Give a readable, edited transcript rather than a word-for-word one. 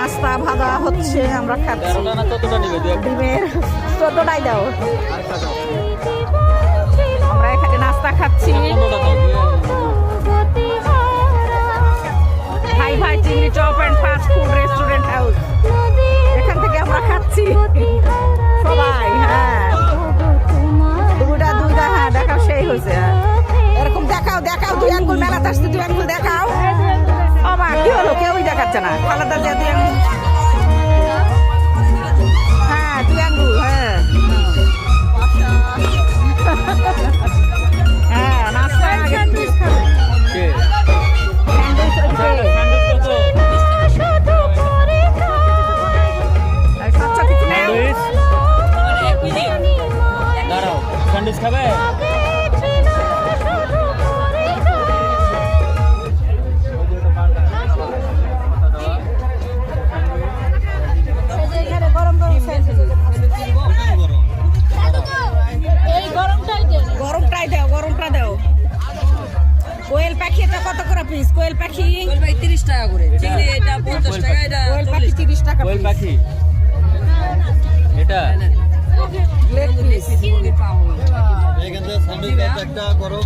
নাস্তা ভাজা হচ্ছে, আমরা খাচ্ছি। ডিমের 14টাই দাও। আমরা এখানে নাস্তা খাচ্ছি। ভাই ভাই চিংড়ি chop and fast food restaurant house, এখান থেকে আমরা খাচ্ছি সবাই। হ্যাঁ দুইটা হ্যাঁ দেখাও, সেই হয়েছে। এরকম দেখাও দেখাও, 2 আঙ্গুল মেলাতে আসছে, 2 আঙ্গুল দেখাও। বাবা কি হলো, কেউই দেখাচ্ছে না। খালাদা যে 2 আঙ্গুল, হ্যাঁ 2 আঙ্গুল, হ্যাঁ হ্যাঁ নাস্তা স্যান্ডউইচ খাবে? গরমটাই দাও, গরমটা দাও। কোয়েল পাখি এটা কত করে পিস? কোয়েল পাখি 30 টাকা করে, চিংড়ি এটা 50 টাকা, এটা কোয়েল পাখি 30 টাকা কোয়েল পিস। পাখি এটা লেগ পিস। মুরগির পা হবে। এখান থেকে স্যান্ডউইচ একটা গরম